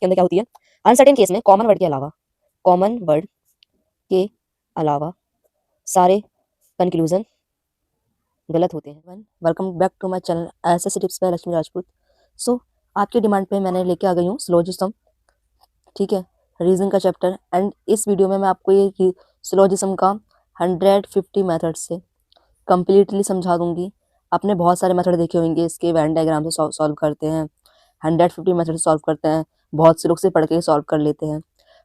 के अंदर क्या होती है, अनसर्टेन केस में कॉमन वर्ड के अलावा सारे कंक्लूजन गलत होते हैं। Welcome back to my channel SSC tips by Lakshmi Rajput. So आपकी डिमांड पे मैंने लेके आ गई हूँ सिलोजिज्म, ठीक है, रीजन का चैप्टर। एंड इस वीडियो में मैं आपको ये सिलोजिज्म का 150 मेथड से कंप्लीटली समझा दूंगी। आपने बहुत सारे मेथड देखे होंगे इसके, वेन डायग्राम से सॉल्व करते हैं, 150 मेथड से सॉल्व करते हैं, बहुत से लोग से पढ़ के सॉल्व कर लेते हैं।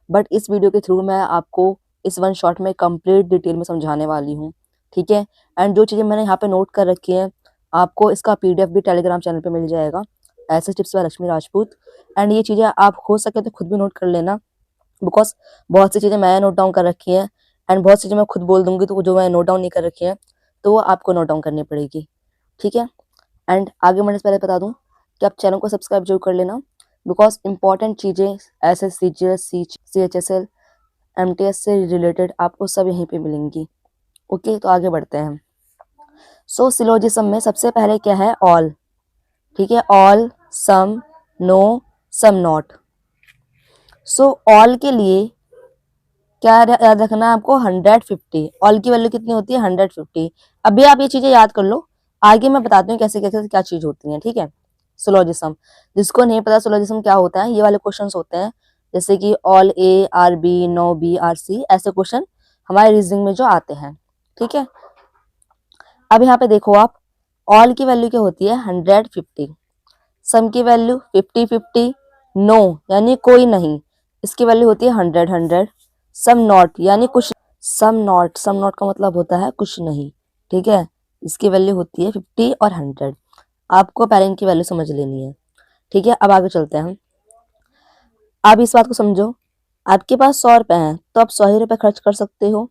बट इस वीडियो के थ्रू मैं आपको इस वन शॉट में कंप्लीट डिटेल में समझाने वाली हूँ, ठीक है। एंड जो चीज़ें मैंने यहाँ पे नोट कर रखी हैं, आपको इसका PDF भी टेलीग्राम चैनल पे मिल जाएगा, ऐसे tips by Lakshmi Rajput. And ये चीज़ें आप हो सके तो खुद भी नोट कर लेना, बिकॉज बहुत सी चीज़ें मैंने नोट डाउन कर रखी हैं एंड बहुत सी चीज़ें मैं खुद बोल दूंगी, तो जो मैं नोट डाउन नहीं कर रखी है तो वो आपको नोट डाउन करनी पड़ेगी, ठीक है। एंड आगे बढ़ने से पहले बता दूं कि आप चैनल को सब्सक्राइब जरूर कर लेना, बिकॉज इंपॉर्टेंट चीज़ें एसएस CGS CHSL MTS से रिलेटेड आपको सब यहीं पे मिलेंगी। ओके, तो आगे बढ़ते हैं। सो सिलोजिज्म में सबसे पहले क्या है, ऑल, ठीक है, all, some, no, some not. So all के लिए क्या याद रखना है आपको, 150। ऑल की वैल्यू कितनी होती है, 150। अभी आप ये चीजें याद कर लो, आगे मैं बताती हूँ कैसे कैसे क्या चीज होती है, ठीक है। सिलोजिज्म, जिसको नहीं पता सिलोजिज्म क्या होता है, ये वाले क्वेश्चंस होते हैं, जैसे कि all A are B, no B are C, ऐसे क्वेश्चन हमारे रीजनिंग में जो आते हैं, ठीक है। अब यहाँ पे देखो आप, ऑल की वैल्यू क्या होती है, 150। सम की वैल्यू 50-50। नो यानी कोई नहीं, इसकी वैल्यू होती है 100-100। सम नॉट यानी कुछ, सम नॉट का मतलब होता है कुछ नहीं, ठीक है, इसकी वैल्यू होती है 50 और 100। आपको पहले इनकी वैल्यू समझ लेनी है, ठीक है। अब आगे चलते हैं हम। आप इस बात को समझो, आपके पास 100 रुपए हैं तो आप 100 ही रुपए खर्च कर सकते हो,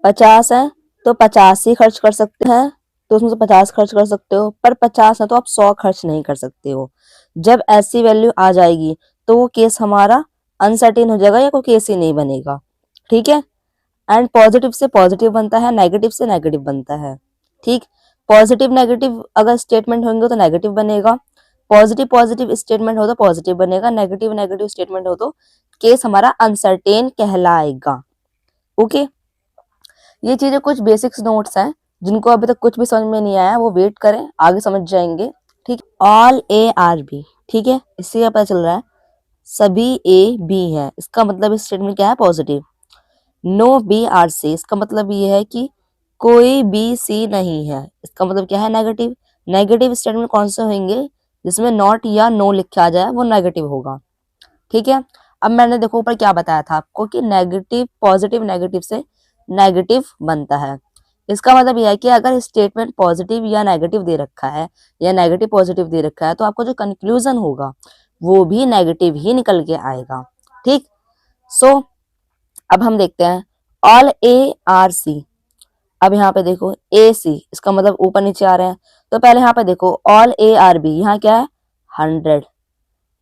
50 है तो 50 ही खर्च कर सकते हैं, तो उसमें से 50 खर्च कर सकते हो, पर 50 है तो आप 100 खर्च नहीं कर सकते हो। जब ऐसी वैल्यू आ जाएगी तो वो केस हमारा अनसर्टेन हो जाएगा या कोई केस ही नहीं बनेगा, ठीक है। एंड पॉजिटिव से पॉजिटिव बनता है, नेगेटिव से नेगेटिव बनता है, ठीक। पॉजिटिव नेगेटिव अगर स्टेटमेंट होंगे तो नेगेटिव बनेगा, पॉजिटिव पॉजिटिव स्टेटमेंट हो तो पॉजिटिव बनेगा, नेगेटिव नेगेटिव स्टेटमेंट हो तो केस हमारा अनसर्टेन कहलाएगा। ओके, ये चीजें कुछ बेसिक्स नोट्स हैं, जिनको अभी तक कुछ भी समझ में नहीं आया वो वेट करें, आगे समझ जाएंगे, ठीक। ऑल A आर B, ठीक है, इससे क्या पता चल रहा है, सभी A B है, इसका मतलब इस स्टेटमेंट क्या है, positive. No B are C, इसका मतलब ये है कि कोई B C नहीं है, इसका मतलब क्या है, नेगेटिव। नेगेटिव स्टेटमेंट कौन से होंगे, जिसमें नॉट या नो लिखा जाए वो नेगेटिव होगा, ठीक है। अब मैंने देखो ऊपर क्या बताया था आपको कि नेगेटिव पॉजिटिव नेगेटिव से नेगेटिव बनता है। इसका मतलब यह है कि अगर स्टेटमेंट पॉजिटिव या नेगेटिव दे रखा है या नेगेटिव पॉजिटिव दे रखा है तो आपको जो कंक्लूजन होगा वो भी नेगेटिव ही निकल के आएगा, ठीक। सो अब हम देखते हैं ऑल A आर C। अब यहाँ पे देखो AC, इसका मतलब ऊपर नीचे आ रहे हैं, तो पहले यहाँ पे देखो ऑल A आर B, यहाँ क्या है, 100,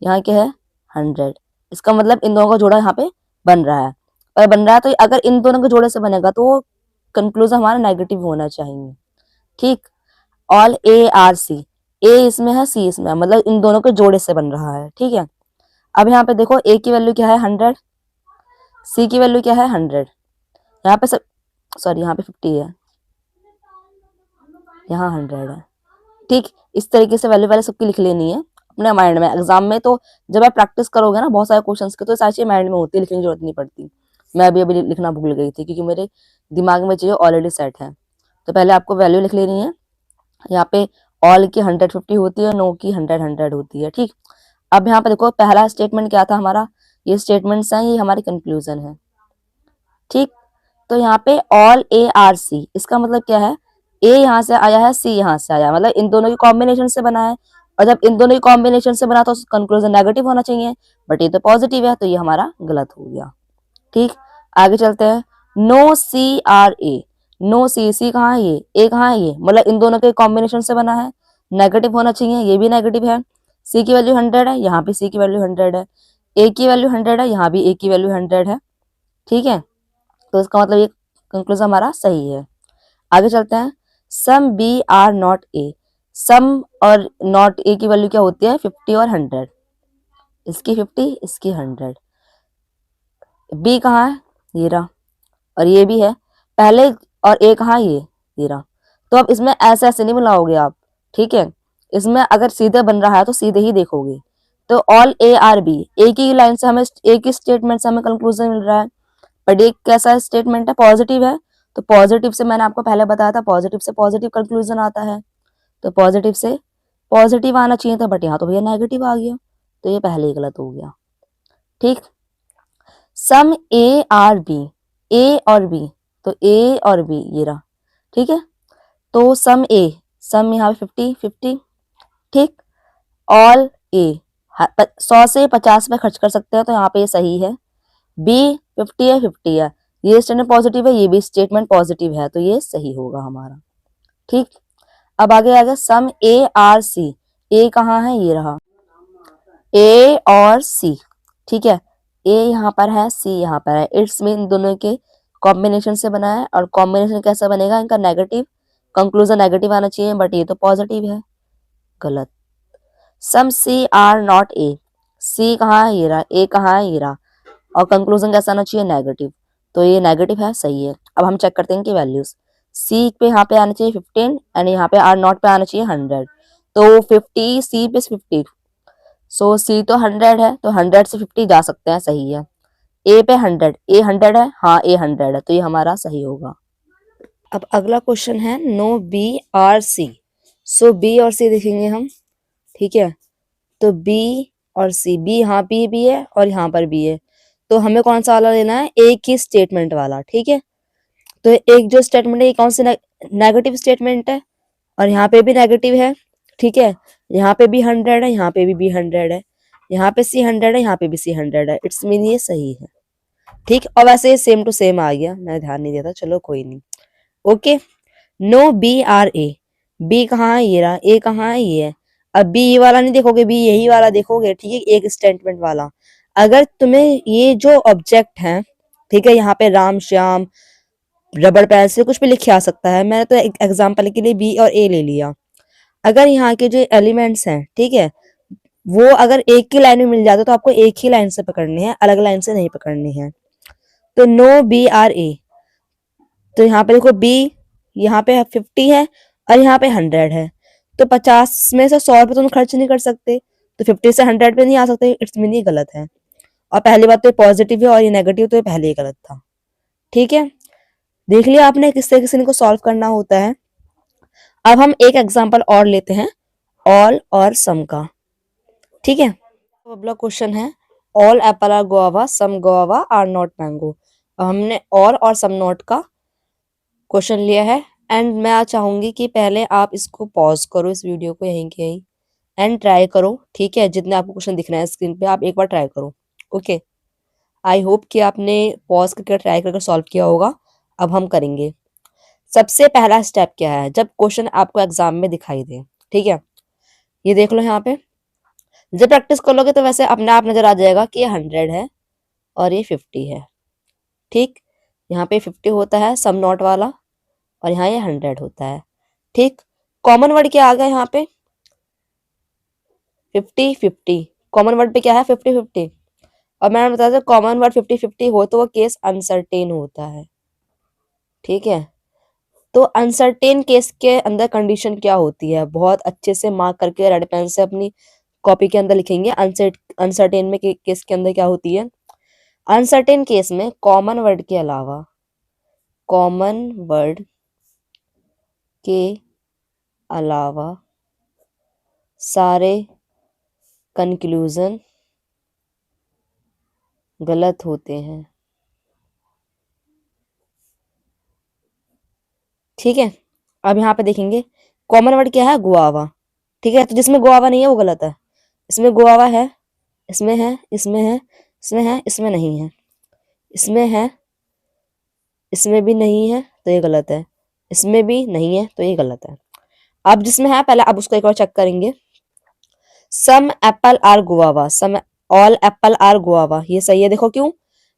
यहाँ क्या है, 100। इसका मतलब इन दोनों का जोड़ा यहाँ पे बन रहा है, और बन रहा है तो अगर इन दोनों के जोड़े से बनेगा तो कंक्लूजन हमारा नेगेटिव होना चाहिए, ठीक। All A are C, A इसमें है C इसमें है, मतलब इन दोनों के जोड़े से बन रहा है, ठीक है। अब यहाँ पे देखो A की वैल्यू क्या है, 100, C की वैल्यू क्या है, 100। यहाँ पे सब, सॉरी यहाँ पे 50 है, यहाँ 100 है, ठीक। इस तरीके से वैल्यू वैल्यू सबकी लिख लेनी है अपने माइंड में। एग्जाम में तो जब आप प्रैक्टिस करोगे ना बहुत सारे क्वेश्चंस के, तो सारी चीजें माइंड में होती है, लिखने की जरूरत नहीं पड़ती। मैं अभी लिखना भूल गई थी क्योंकि मेरे दिमाग में चीजें ऑलरेडी सेट है। तो पहले आपको वैल्यू लिख लेनी है, यहाँ पे ऑल की 150 होती है, नो की 100 होती है, ठीक। अब यहाँ पे देखो पहला स्टेटमेंट क्या था हमारा, ये स्टेटमेंट्स हैं, ये हमारी कंक्लूजन है, ठीक। तो यहाँ पे ऑल A आर C, इसका मतलब क्या है, A यहाँ से आया है, C यहाँ से आया, मतलब इन दोनों की कॉम्बिनेशन से बना है, और जब इन दोनों की कॉम्बिनेशन से बना तो कंक्लूजन नेगेटिव होना चाहिए, बट ये तो पॉजिटिव है तो ये हमारा गलत हो गया, ठीक। आगे चलते हैं, no C are A। No C कहाँ है, ये A कहाँ है, ये मतलब इन दोनों के कॉम्बिनेशन से बना है, नेगेटिव होना चाहिए, ये भी नेगेटिव है। C की वैल्यू 100 है, यहाँ पे C की वैल्यू 100 है, A की वैल्यू 100 है, यहाँ भी A की वैल्यू 100 है, ठीक है। तो इसका मतलब ये कंक्लूजन हमारा सही है। आगे चलते हैं, सम B आर नॉट A। सम और नॉट A की वैल्यू क्या होती है, 50 और 100। इसकी 50, इसकी 100। बी कहाँ है, ये रहा, और ये भी है पहले, और ए कहाँ, ये रहा। तो अब इसमें ऐसे ऐसे नहीं मिलाओगे आप, ठीक है। इसमें अगर सीधे बन रहा है तो सीधे ही देखोगे। तो ऑल ए आर बी, एक ही लाइन से हमें, एक ही स्टेटमेंट से हमें कंक्लूजन मिल रहा है। बट एक कैसा स्टेटमेंट है, पॉजिटिव है, तो पॉजिटिव से मैंने आपको पहले बताया था, पॉजिटिव से पॉजिटिव कंक्लूजन आता है। तो पॉजिटिव से पॉजिटिव आना चाहिए था, बट यहाँ तो भैया नेगेटिव आ गया, तो ये पहले ही गलत हो गया, ठीक। सम ए आर बी, ए और बी, तो ए और बी ये रहा, ठीक है। तो सम ए, सम यहाँ पे 50 50, ठीक। ऑल ए, 100 से 50 पे खर्च कर सकते हैं, तो यहाँ पे ये सही है। बी 50 है, 50 है, ये स्टेटमेंट पॉजिटिव है, ये भी स्टेटमेंट पॉजिटिव है, तो ये सही होगा हमारा, ठीक। अब आगे आगे सम ए आर सी, ए कहाँ है, ये रहा, ए और सी, ठीक है। ए यहाँ पर है, सी यहाँ पर है, इट्स मीन दोनों के कॉम्बिनेशन से बना है, और कॉम्बिनेशन कैसा बनेगा, इनका नेगेटिव, कंक्लूजन नेगेटिव आना चाहिए, बट ये तो पॉजिटिव है, गलत। सम सी आर नॉट ए, सी कहाँ है, ये रहा, ए कहाँ है, ये रहा, और कंक्लूजन कैसा आना चाहिए, नेगेटिव, तो ये नेगेटिव है, सही है। अब हम चेक करते हैं कि वैल्यूज, सी पे यहाँ पे आना चाहिए 15, एंड यहाँ पे आर नॉट पे आना चाहिए 100, तो 50 सी पे 50, सो सी तो 100 है, तो 100 से 50 जा सकते हैं, सही है। ए पे 100, ए 100 है, हाँ ए 100 है, तो ये हमारा सही होगा। अब अगला क्वेश्चन है नो बी आर सी, सो बी और सी देखेंगे हम, ठीक है। तो बी और सी, बी यहाँ पे भी है और यहाँ पर भी है, तो हमें कौन सा वाला लेना है, एक ही स्टेटमेंट वाला, ठीक है। तो एक जो स्टेटमेंट है ये कौन सी नेगेटिव स्टेटमेंट है, और यहाँ पे भी नेगेटिव है, ठीक है। यहाँ पे भी 100 है, यहाँ पे भी 100 है, यहाँ पे सी 100 है, यहाँ पे भी सी 100 है, इट्स मीन ये सही है, ठीक। और वैसे सेम टू सेम आ गया, मैं ध्यान नहीं देता, चलो कोई नहीं, okay. No B are A, B कहाँ है, ये रहा, ए कहाँ है, ये है। अब बी ये वाला नहीं देखोगे, बी यही वाला देखोगे, ठीक है, एक स्टेटमेंट वाला। अगर तुम्हें ये जो ऑब्जेक्ट है, ठीक है, यहाँ पे राम श्याम रबड़ पेंसिल कुछ भी लिखे आ सकता है, मैंने तो एक एग्जाम्पल के लिए बी और ए ले लिया। अगर यहाँ के जो एलिमेंट्स हैं, ठीक है, वो अगर एक ही लाइन में मिल जाते तो आपको एक ही लाइन से पकड़नी है, अलग लाइन से नहीं पकड़नी है। तो नो बी आर ए, तो यहाँ पे देखो बी यहाँ पे 50 है और यहाँ पे 100 है, तो 50 में से 100 रुपये तुम खर्च नहीं कर सकते, तो 50 से 100 पे नहीं आ सकते, इट्स मीन ये गलत है। और पहली बात तो ये पॉजिटिव है और ये नेगेटिव, तो ये पहले ही गलत था, ठीक है। देख लिया आपने किस तरीके से इनको सॉल्व करना होता है। अब हम एक एग्जांपल और लेते हैं, ऑल और सम का, ठीक है। तो अगला क्वेश्चन है all apple are guava, some guava are not mango. अब हमने ऑल और सम नॉट का क्वेश्चन लिया है, एंड मैं चाहूंगी कि पहले आप इसको पॉज करो, इस वीडियो को यहीं के यहीं, एंड ट्राई करो, ठीक है। जितने आपको क्वेश्चन दिख रहे हैं स्क्रीन पे, आप एक बार ट्राई करो, ओके। आई होप कि आपने पॉज करके ट्राई करके सॉल्व किया होगा। अब हम करेंगे। सबसे पहला स्टेप क्या है, जब क्वेश्चन आपको एग्जाम में दिखाई दे, ठीक है, ये देख लो यहाँ पे, जब प्रैक्टिस कर लोगे तो वैसे अपने आप नजर आ जाएगा कि ये 100 है और ये 50 है, ठीक। यहाँ पे 50 होता है सम नॉट वाला, और यहाँ ये 100 होता है, ठीक। कॉमन वर्ड क्या आ गया यहाँ पे, 50 50, कॉमन वर्ड पे क्या है, 50 50। और मैंने बताया था कॉमन वर्ड 50 50 हो तो वो केस अनसर्टेन होता है, ठीक है। तो अनसर्टेन केस के अंदर कंडीशन क्या होती है, बहुत अच्छे से मार्क करके रेड पेन से अपनी कॉपी के अंदर लिखेंगे। अनसर्टेन में केस के अंदर क्या होती है, अनसर्टेन केस में कॉमन वर्ड के अलावा, कॉमन वर्ड के अलावा सारे कंक्लूजन गलत होते हैं, ठीक है। अब यहाँ पे देखेंगे कॉमन वर्ड क्या है, गुआवा, ठीक है। तो जिसमें गुआवा नहीं है वो गलत है, इसमें गुआवा है, इसमें है, इसमें है, इसमें है, इसमें नहीं है, इसमें है, इसमें भी नहीं है, तो ये गलत है, इसमें भी नहीं है, तो ये गलत है। अब जिसमें है पहले अब उसको एक बार चेक करेंगे। Some apple are guava, some all apple are guava, ये सही है। देखो क्यों,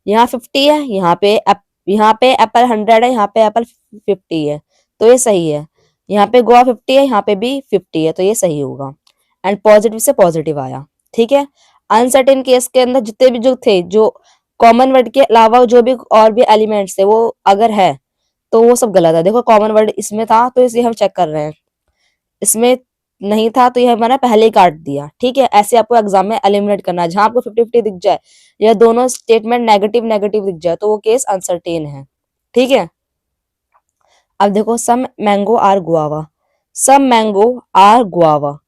यहाँ 50 है, यहाँ पे एप्पल 100 है, यहाँ पे एप्पल 50 है, तो ये सही है। यहाँ पे गुआ 50 है, यहाँ पे भी 50 है, तो ये सही होगा। एंड पॉजिटिव से पॉजिटिव आया, ठीक है। अनसर्टेन केस के अंदर जितने भी जो थे, जो कॉमन वर्ड के अलावा जो भी और भी एलिमेंट्स थे, वो अगर है तो वो सब गलत है। देखो कॉमन वर्ड इसमें था तो इसे हम चेक कर रहे हैं, इसमें नहीं था तो ये हमारा पहले ही काट दिया। ठीक है, ऐसे आपको एग्जाम में एलिमिनेट करना है। जहां आपको 50-50 दिख जाए या दोनों स्टेटमेंट नेगेटिव नेगेटिव दिख जाए तो वो केस अनसर्टेन है। ठीक है, अब देखो some mango are guava, some mango are guava.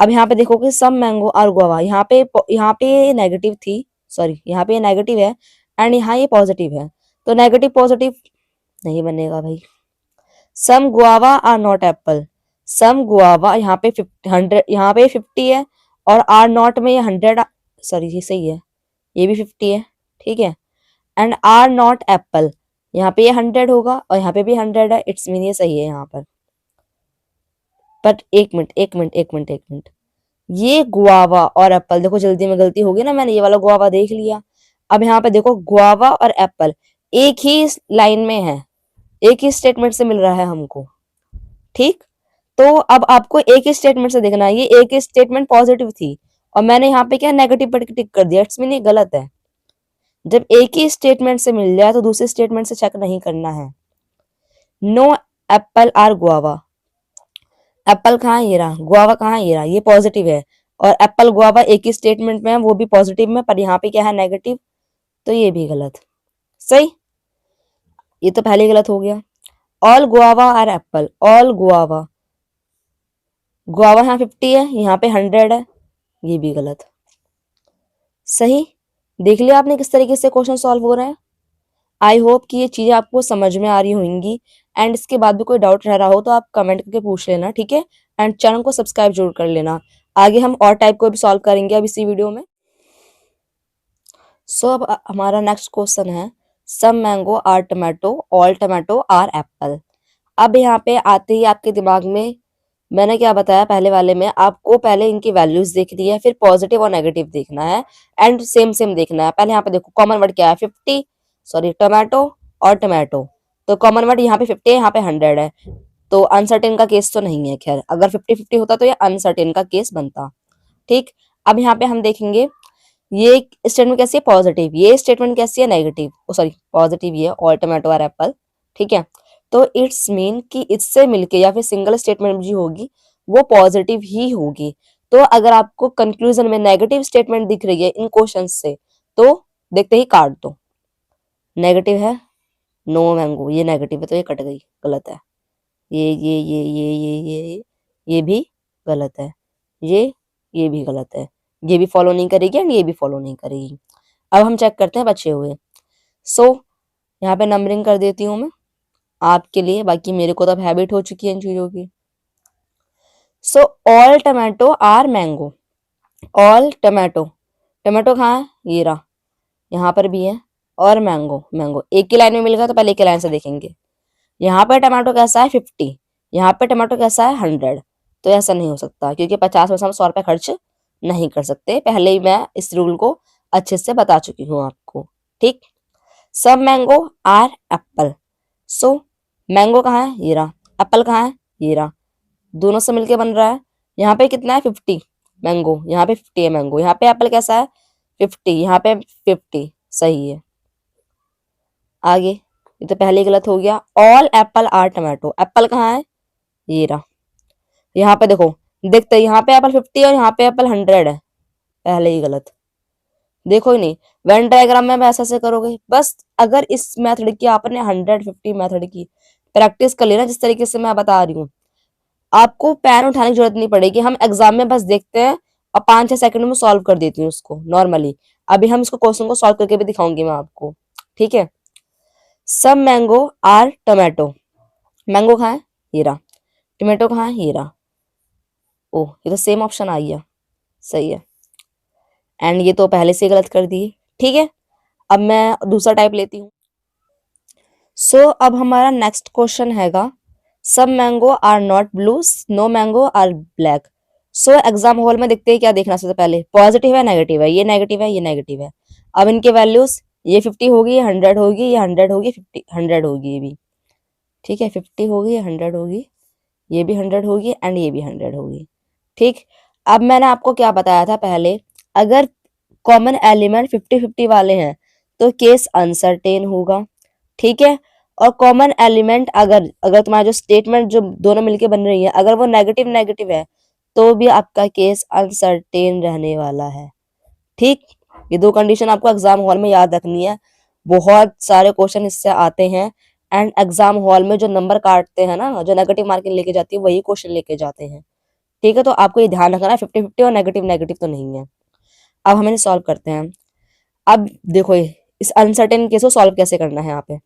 अब यहाँ पे देखोगे सम मैंगो आर गुआवा, यहाँ पे नेगेटिव थी, सॉरी यहाँ पे नेगेटिव है एंड यहाँ ये पॉजिटिव है, तो नेगेटिव पॉजिटिव नहीं बनेगा भाई। Some guava are not apple, some guava यहाँ पे 100, यहाँ पे 50 है और आर नॉट में ये 100, सॉरी ये सही है, ये भी 50 है। ठीक है, एंड आर नॉट एप्पल, यहाँ पे ये 100 होगा और यहाँ पे भी 100 है, इट्स मीन ये सही है यहाँ पर। बट एक मिनट, ये गुआवा और एप्पल, देखो जल्दी में गलती होगी ना, मैंने ये वाला गुआवा देख लिया। अब यहाँ पे देखो गुआवा और एप्पल एक ही लाइन में है, एक ही स्टेटमेंट से मिल रहा है हमको। ठीक, तो अब आपको एक ही स्टेटमेंट से देखना है, ये एक ही स्टेटमेंट पॉजिटिव थी और मैंने यहाँ पे क्या नेगेटिव पर टिक कर दिया, इट्स मीन ये गलत है। जब एक ही स्टेटमेंट से मिल जाए तो दूसरे स्टेटमेंट से चेक नहीं करना है। No apple are guava, apple कहाँ है, ये रहा, गुआवा कहाँ है, ये रहा, ये पॉजिटिव है और एप्पल गुआवा एक ही स्टेटमेंट में है, वो भी पॉजिटिव में, पर यहाँ पे क्या है नेगेटिव, तो ये भी गलत। सही, ये तो पहले ही गलत हो गया। All guava are apple, all guava, guava यहाँ 50 है, यहाँ पे 100 है, ये भी गलत। सही, देख लिया आपने किस तरीके से क्वेश्चन सॉल्व हो रहे हैं। आई होप कि ये चीजें आपको समझ में आ रही होंगी एंड इसके बाद भी कोई डाउट रह रहा हो तो आप कमेंट करके पूछ लेना। ठीक है, एंड चैनल को सब्सक्राइब जरूर कर लेना। आगे हम और टाइप को भी सॉल्व करेंगे अब इसी वीडियो में। सो अब हमारा नेक्स्ट क्वेश्चन है some mango are tomato, all tomato are apple. अब यहाँ पे आते ही आपके दिमाग में मैंने क्या बताया पहले वाले में, आपको पहले इनकी वैल्यूज देखनी है, फिर पॉजिटिव और नेगेटिव देखना है एंड सेम सेम देखना है। पहले यहाँ पे देखो कॉमन वर्ड क्या है, 50, सॉरी टोमेटो और टोमेटो, तो कॉमन वर्ड यहाँ पे 50 है, यहाँ पे 100 है, तो अनसर्टेन का केस तो नहीं है। खैर अगर 50-50 होता तो ये अनसर्टेन का केस बनता। ठीक, अब यहाँ पे हम देखेंगे ये स्टेटमेंट कैसी है, पॉजिटिव, ये स्टेटमेंट कैसी है, नेगेटिव, सॉरी पॉजिटिव, ये ऑल टोमेटो और एप्पल। ठीक है, तो इट्स मीन कि इससे मिलके या फिर सिंगल स्टेटमेंट जो होगी वो पॉजिटिव ही होगी। तो अगर आपको कंक्लूजन में नेगेटिव स्टेटमेंट दिख रही है इन क्वेश्चन से तो देखते ही काट दो। नेगेटिव है, नो मैंगो, ये नेगेटिव है तो ये कट गई, गलत है। ये भी गलत है, ये भी गलत है, ये भी फॉलो नहीं करेगी एंड ये भी फॉलो नहीं करेगी। अब हम चेक करते हैं बचे हुए। सो यहाँ पे नंबरिंग कर देती हूँ मैं आपके लिए, बाकी मेरे को तो अब हैबिट हो चुकी है इन चीजों की। So all tomato are mango, all tomato, tomato कहाँ है, ये रहा, यहाँ पर भी है, और मैंगो, मैंगो एक ही लाइन में मिल गया तो पहले एक ही लाइन से देखेंगे। यहाँ पे टमाटो कैसा है 50, यहाँ पे टमाटो कैसा है 100, तो ऐसा नहीं हो सकता क्योंकि 50 में से हम 100 रुपये खर्च नहीं कर सकते। पहले ही मैं इस रूल को अच्छे से बता चुकी हूँ आपको। ठीक, सब mango are apple, so mango कहाँ है, ये रहा, एप्पल कहाँ है, ये रहा, दोनों से मिलके बन रहा है। यहाँ पे कितना है 50 मैंगो, यहाँ पे 50 है मैंगो, यहाँ पे एप्पल कैसा है 50, यहाँ पे 50, सही है। आगे, ये तो पहले ही गलत हो गया। All apple are tomato, apple कहाँ है, ये रहा, यहाँ पे देखो, देखते यहाँ पे एप्पल 50 और यहाँ पे एप्पल 100 है, पहले ही गलत। देखो ही नहीं, वेन डायग्राम में ऐसे ऐसे करोगे बस। अगर इस मेथड की आपने 150 मेथड की प्रैक्टिस कर लेना जिस तरीके से मैं बता रही हूँ, आपको पेन उठाने की जरूरत नहीं पड़ेगी। हम एग्जाम में बस देखते हैं और 5-6 सेकंड में सॉल्व कर देती हूँ उसको नॉर्मली। अभी हम इसको क्वेश्चन को सॉल्व करके भी दिखाऊंगी मैं आपको। ठीक है, सब मैंगो आर टोमेटो, मैंगो कहाँ है, ये रहा, टोमेटो कहाँ है, ये रहा, ओह ये तो सेम ऑप्शन आ गया, सही है। एंड ये तो पहले से गलत कर दिए। ठीक है, अब मैं दूसरा टाइप लेती हूँ। सो अब हमारा नेक्स्ट क्वेश्चन हैगा सब mango are not blue, no mango are black. So exam hall में देखते हैं क्या देखना, सबसे पहले पॉजिटिव है नेगेटिव है, ये नेगेटिव है ये नेगेटिव है। अब इनके वैल्यूज, ये 50 होगी, ये 100 होगी, ये 100 होगी, 50 100 होगी, ये भी ठीक है, 50 होगी, ये 100 होगी, ये भी 100 होगी एंड ये भी 100 होगी। ठीक, अब मैंने आपको क्या बताया था पहले, अगर कॉमन एलिमेंट 50-50 वाले हैं तो केस अनसर्टेन होगा, ठीक है। और कॉमन एलिमेंट अगर अगर तुम्हारा जो स्टेटमेंट जो दोनों मिलके बन रही है अगर वो नेगेटिव नेगेटिव है तो भी आपका केस अनसर्टेन रहने वाला है, ठीक। ये दो कंडीशन आपको एग्जाम हॉल में याद रखनी है, बहुत सारे क्वेश्चन इससे आते हैं। एंड एग्जाम हॉल में जो नंबर काटते हैं ना, जो नेगेटिव मार्किंग लेके जाती है वही क्वेश्चन लेके जाते हैं, ठीक है। तो आपको ये ध्यान रखना है 50-50 और नेगेटिव नेगेटिव तो नहीं है। अब हम इन्हें सॉल्व करते हैं। अब देखो इस अनसर्टेन केस को सॉल्व कैसे करना है यहाँ पे।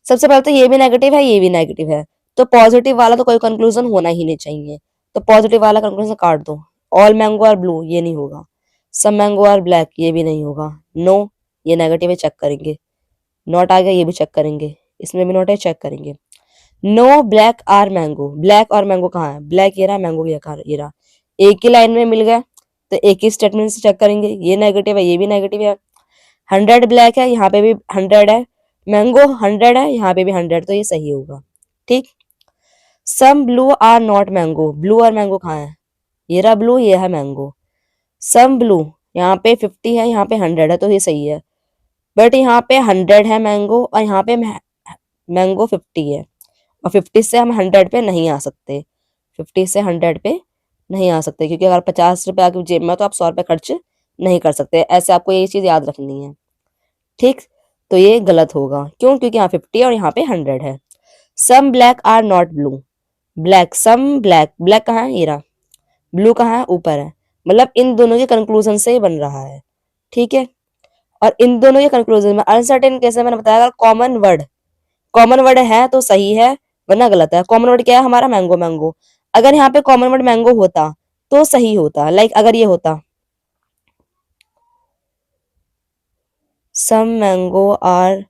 सबसे पहले तो ये भी नेगेटिव है ये भी नेगेटिव है, तो पॉजिटिव वाला तो कोई कंक्लूजन होना ही नहीं चाहिए, तो पॉजिटिव वाला कंक्लूजन काट दो। ऑल मैंगो आर ब्लू ये नहीं होगा, सब मैंगो आर ब्लैक ये भी नहीं होगा, नो ये नेगेटिव है चेक करेंगे, नॉट आ गया ये भी चेक करेंगे, इसमें भी नॉट है चेक करेंगे। No black are mango, black और मैंगो कहाँ है, ब्लैक ये रहा मैंगो ये रहा, एक ही लाइन में मिल गया तो एक ही स्टेटमेंट से चेक करेंगे, ये नेगेटिव है ये भी नेगेटिव है। 100 ब्लैक है यहाँ पे भी 100 है, मैंगो 100 है यहाँ पे भी 100, तो ये सही होगा, ठीक। Some blue are not mango, blue और मैंगो कहाँ है, ये रहा ब्लू ये है मैंगो। सम ब्लू यहाँ पे 50 है यहाँ पे 100 है तो ये सही है, बट यहाँ पे 100 है मैंगो और यहाँ पे मैंगो 50 है, और 50 से हम 100 पे नहीं आ सकते, 50 से 100 पे नहीं आ सकते, क्योंकि अगर 50 रुपए आपकी जेब में तो आप 100 रुपए खर्च नहीं कर सकते, ऐसे आपको ये चीज याद रखनी है, ठीक। तो ये गलत होगा, क्यों, क्योंकि यहाँ 50 और यहाँ पे 100 है। Some black are not blue, black some black, black कहाँ है ये रहा, ब्लू कहाँ है ऊपर है, मतलब इन दोनों के कंक्लूजन से बन रहा है, ठीक है। और इन दोनों के कंक्लूजन में अनसर्टेन केस में मैंने बताया अगर कॉमन वर्ड है तो सही है वरना गलत है। कॉमन वर्ड क्या है हमारा मैंगो मैंगो, अगर यहाँ पे कॉमन वर्ड मैंगो होता तो सही होता, लाइक अगर ये होता सम मैंगो आर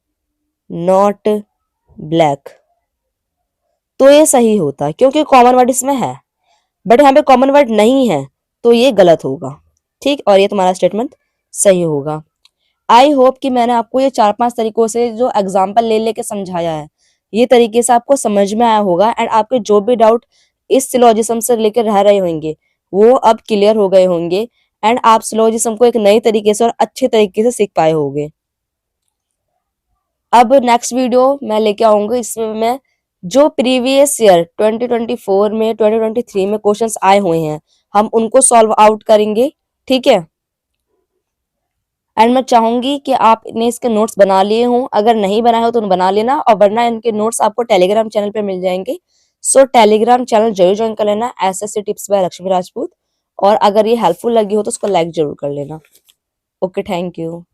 नॉट ब्लैक तो ये सही होता क्योंकि कॉमन वर्ड इसमें है, बट यहाँ पे कॉमन वर्ड नहीं है तो ये गलत होगा, ठीक। और ये तुम्हारा स्टेटमेंट सही होगा। आई होप कि मैंने आपको ये 4-5 तरीकों से जो एग्जाम्पल ले लेके समझाया है ये तरीके से आपको समझ में आया होगा, एंड आपके जो भी डाउट इस सिलोजिज्म से लेकर रह रहे होंगे वो अब क्लियर हो गए होंगे, एंड आप सिलोजिज्म को एक नई तरीके से और अच्छे तरीके से सीख पाए होंगे। अब नेक्स्ट वीडियो मैं लेके आऊंगी, इसमें मैं जो प्रीवियस ईयर 2024 में 2023 में क्वेश्चंस आए हुए हैं हम उनको सॉल्व आउट करेंगे, ठीक है। एंड मैं चाहूंगी कि आपने इसके नोट्स बना लिए हों, अगर नहीं बनाए हो तो बना लेना, और वरना इनके नोट्स आपको टेलीग्राम चैनल पे मिल जाएंगे। सो टेलीग्राम चैनल जरूर ज्वाइन कर लेना, SSC tips by Lakshmi Rajput, और अगर ये हेल्पफुल लगी हो तो उसको लाइक जरूर कर लेना। Okay, thank you.